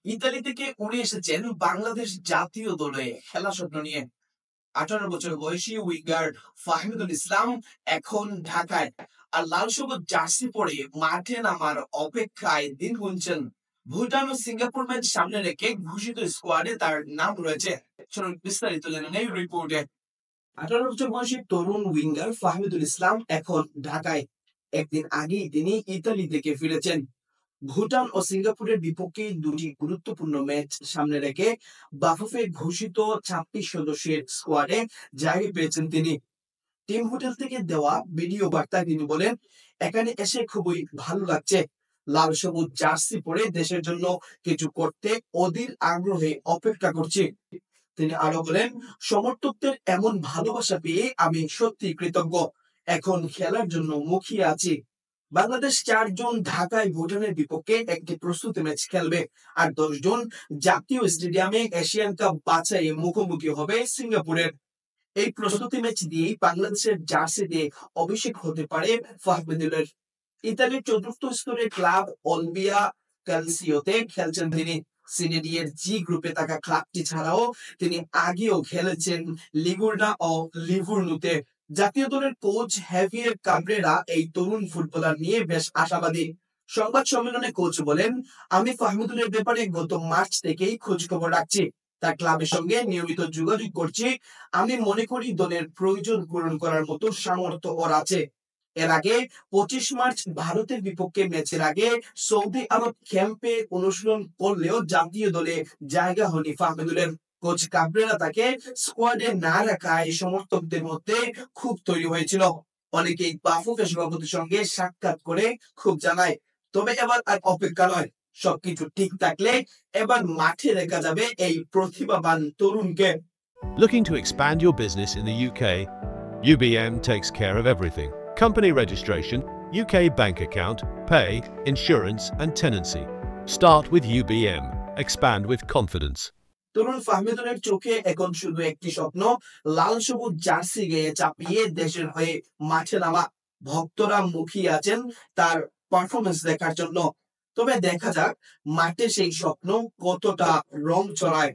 Italy থেকে উড়ে এসেছেন বাংলাদেশ জাতীয় দলে খেলার স্বপ্ন নিয়ে। 18 বছর বয়সী উইঙ্গার ফাহমিদুল ইসলাম এখন ঢাকায়। আর লাল সবুজ জার্সি পরে মাঠে নামার অপেক্ষায় দিন গুনছেন। ভুটান ও সিঙ্গাপুর ম্যাচ সামনে রেখে ঘোষিত স্কোয়াডে তার নাম রয়েছে। চলুন বিস্তারিত জেনে নেই রিপোর্টে। 18 বছর বয়সী তরুণ উইঙ্গার ফাহমিদুল ইসলাম এখন ঢাকায়। একদিন আগেই তিনি ইতালি থেকে ফিরেছেন। ভুটান ও সিঙ্গাপুরের বিপক্ষে দুটি গুরুত্বপূর্ণ ম্যাচ সামনে রেখে বাফুফে ঘোষিত 26 সদস্যের স্কোয়াডে জায়গা পেয়েছেন তিনি। টিম হোটেল থেকে দেওয়া ভিডিও বার্তায় তিনি বলেন, এখানে এসে খুবই ভালো লাগছে। লাল সবুজ জার্সি পরে দেশের জন্য কিছু করতে অধীর আগ্রহে অপেক্ষা করছি। তিনি আরো বলেন, সমর্থকদের এমন ভালোবাসা পেয়ে আমি সত্যি কৃতজ্ঞ। এখন খেলার জন্য মুখিয়ে আছি। বাংলাদেশ 4 জন ঢাকায় ভুটানের বিপক্ষে একটি প্রস্তুতি ম্যাচ খেলবে, আর 10 জন জাতীয় স্টেডিয়ামে এশিয়ান কাপ বাছাইয়ে মুখোমুখি হবে সিঙ্গাপুরের। এই প্রস্তুতি ম্যাচ দিয়েই বাংলাদেশের জার্সি দিয়ে অভিষেক হতে পারে ফাহমিদুলের। ইতালির চতুর্থ স্তরের ক্লাব অলবিয়া ক্যালসিওতে খেলছেন তিনি। সিরি ডি এর জি গ্রুপে থাকা ক্লাবটি ছাড়াও তিনি আগেও খেলেছেন লিগুর্না ও লিভুরনুতে। জাতীয় দলের কোচ হ্যাভিয়ের কাবরেরা এই তরুণ ফুটবলার নিয়ে বেশ আশাবাদী। সংবাদ সম্মেলনে কোচ বলেন, আমি ফাহমিদুলের ব্যাপারে গত মার্চ থেকেই খোঁজ খবর রাখছি। তার ক্লাবের সঙ্গে নিয়মিত যোগাযোগ করছি। আমি মনে করি দলের প্রয়োজন পূরণ করার মতো সামর্থ্য ওর আছে। এর আগে 25 মার্চ ভারতের বিপক্ষে ম্যাচের আগে সৌদি আরব ক্যাম্পে অনুশীলন করলেও জাতীয় দলে জায়গা হয়নি ফাহমিদুলের। কোচ কাবরেরা তাকে স্কোয়াডে না রাখায় সমর্থকদের মধ্যে ক্ষোভ তৈরি হয়েছিল। অনেকেই বাফুফে সভাপতির সঙ্গে সাক্ষাৎ করে ক্ষোভ জানায়। তবে এবার আর অপেক্ষা নয়, সবকিছু ঠিক থাকলে এবার মাঠে দেখা যাবে এই প্রতিভাবান তরুণকে। Looking to expand your business in the UK? UBM takes care of everything. Company registration, UK bank account, pay, insurance and tenancy. Start with UBM. Expand with confidence. তরুণ ফাহমিদুলের চোখে এখন শুধু একটি স্বপ্ন, লাল সবুজ জার্সি গায়ে চাপিয়ে দেশের হয়ে মাঠে নামা। ভক্তরা মুখিয়ে আছেন তার পারফরমেন্স দেখার জন্য। তবে দেখা যাক মাঠে সেই স্বপ্ন কতটা রং চড়ায়।